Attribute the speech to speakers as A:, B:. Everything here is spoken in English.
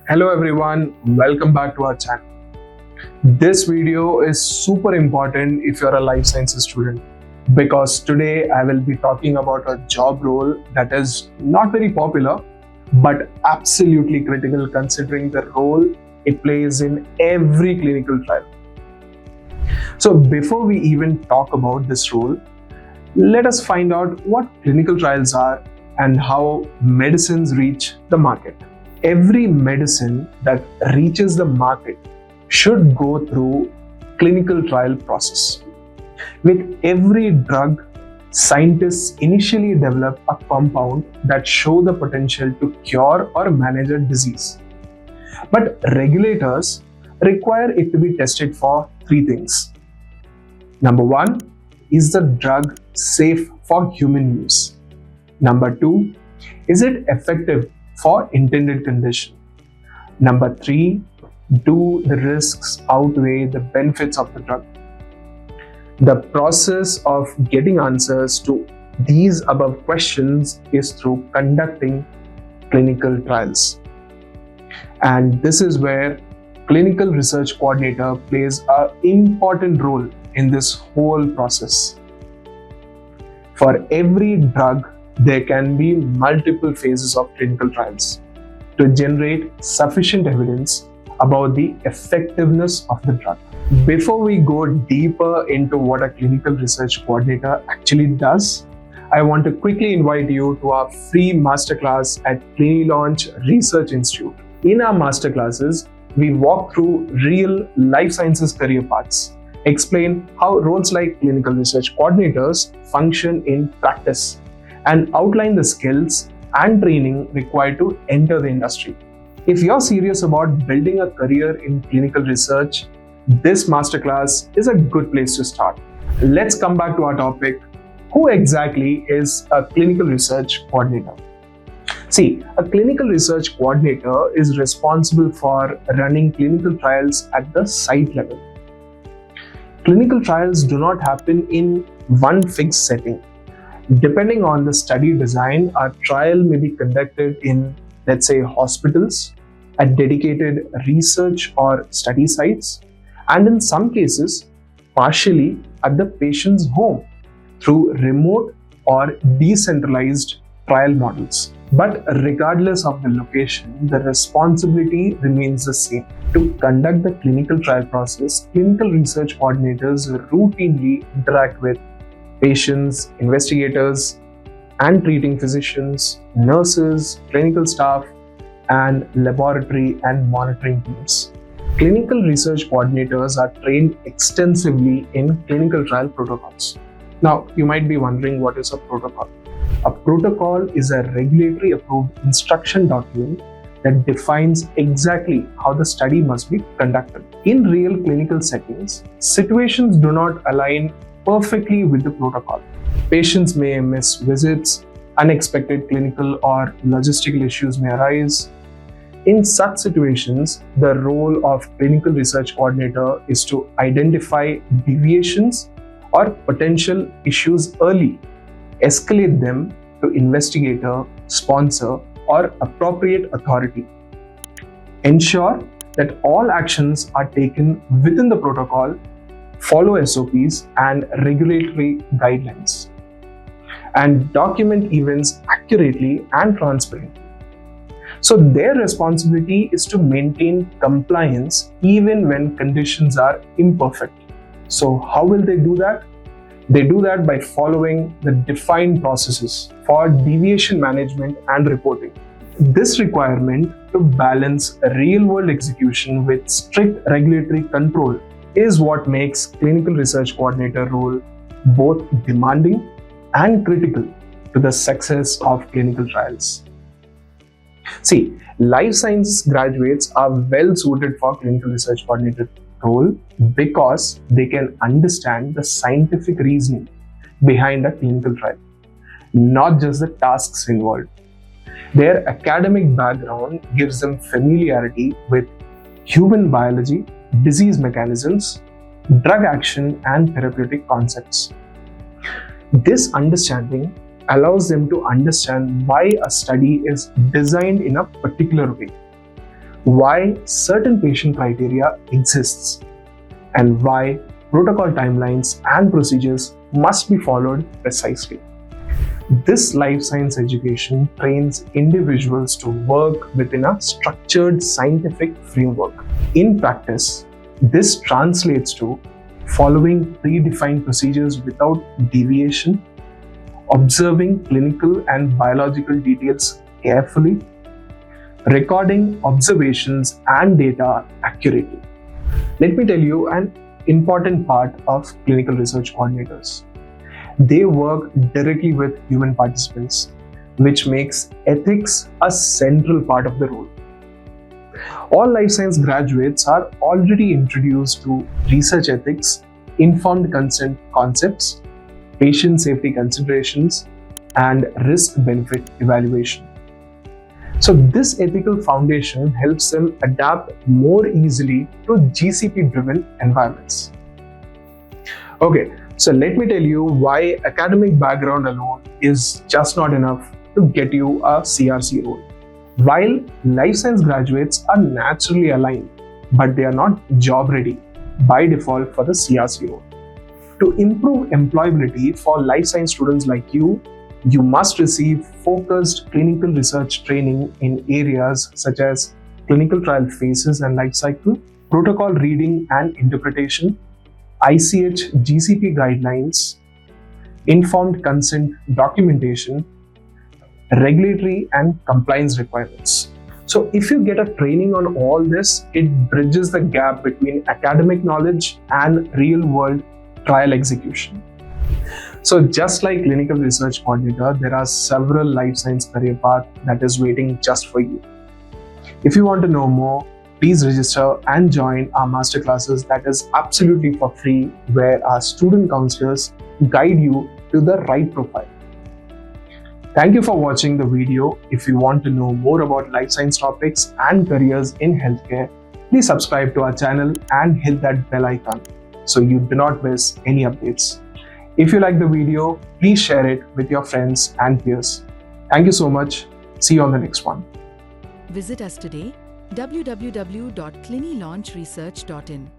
A: Hello everyone, welcome back to our channel. This video is super important if you're a life sciences student because today I will be talking about a job role that is not very popular but absolutely critical considering the role it plays in every clinical trial. So before we even talk about this role, let us find out what clinical trials are and how medicines reach the market. Every medicine that reaches the market should go through clinical trial process. With every drug, scientists initially develop a compound that show the potential to cure or manage a disease. But regulators require it to be tested for three things. Number one, is the drug safe for human use? Number two, is it effective for intended condition? Number three, do the risks outweigh the benefits of the drug? The process of getting answers to these above questions is through conducting clinical trials. And this is where clinical research coordinator plays an important role in this whole process. For every drug, there can be multiple phases of clinical trials to generate sufficient evidence about the effectiveness of the drug. Before we go deeper into what a clinical research coordinator actually does, I want to quickly invite you to our free masterclass at CliniLaunch Research Institute. In our masterclasses, we walk through real life sciences career paths, explain how roles like clinical research coordinators function in practice, and outline the skills and training required to enter the industry. If you're serious about building a career in clinical research, this masterclass is a good place to start. Let's come back to our topic. Who exactly is a clinical research coordinator? See, a clinical research coordinator is responsible for running clinical trials at the site level. Clinical trials do not happen in one fixed setting. Depending on the study design, a trial may be conducted in, let's say, hospitals, at dedicated research or study sites, and in some cases, partially at the patient's home through remote or decentralized trial models. But regardless of the location, the responsibility remains the same. To conduct the clinical trial process, clinical research coordinators routinely interact with patients, investigators, and treating physicians, nurses, clinical staff, and laboratory and monitoring teams. Clinical research coordinators are trained extensively in clinical trial protocols. Now, you might be wondering, what is a protocol? A protocol is a regulatory approved instruction document that defines exactly how the study must be conducted. In real clinical settings, situations do not align perfectly with the protocol. Patients may miss visits, unexpected clinical or logistical issues may arise. In such situations, the role of clinical research coordinator is to identify deviations or potential issues early, escalate them to investigator, sponsor, or appropriate authority. Ensure that all actions are taken within the protocol, follow SOPs and regulatory guidelines, and document events accurately and transparently. So their responsibility is to maintain compliance even when conditions are imperfect. So how will they do that? They do that by following the defined processes for deviation management and reporting. This requirement to balance real-world execution with strict regulatory control is what makes clinical research coordinator role both demanding and critical to the success of clinical trials. See, life sciences graduates are well suited for clinical research coordinator role because they can understand the scientific reasoning behind a clinical trial, not just the tasks involved. Their academic background gives them familiarity with human biology, disease mechanisms, drug action, and therapeutic concepts. This understanding allows them to understand why a study is designed in a particular way, why certain patient criteria exists, and why protocol timelines and procedures must be followed precisely. This life science education trains individuals to work within a structured scientific framework. In practice, this translates to following predefined procedures without deviation, observing clinical and biological details carefully, recording observations and data accurately. Let me tell you an important part of clinical research coordinators. They work directly with human participants, which makes ethics a central part of the role. All life science graduates are already introduced to research ethics, informed consent concepts, patient safety considerations, and risk-benefit evaluation. So this ethical foundation helps them adapt more easily to GCP-driven environments. Okay, so let me tell you why academic background alone is just not enough to get you a CRC role. While life science graduates are naturally aligned, but they are not job ready by default for the CRC role. To improve employability for life science students like you must receive focused clinical research training in areas such as clinical trial phases and life cycle, protocol reading and interpretation, ICH GCP guidelines, informed consent documentation, regulatory and compliance requirements. So if you get a training on all this, it bridges the gap between academic knowledge and real-world trial execution. So just like clinical research coordinator, there are several life science career paths that is waiting just for you. If you want to know more, please register and join our masterclasses that is absolutely for free, where our student counselors guide you to the right profile. Thank you for watching the video. If you want to know more about life science topics and careers in healthcare, please subscribe to our channel and hit that bell icon so you do not miss any updates. If you like the video, please share it with your friends and peers. Thank you so much. See you on the next one.
B: Visit us today, www.CliniLaunchResearch.in.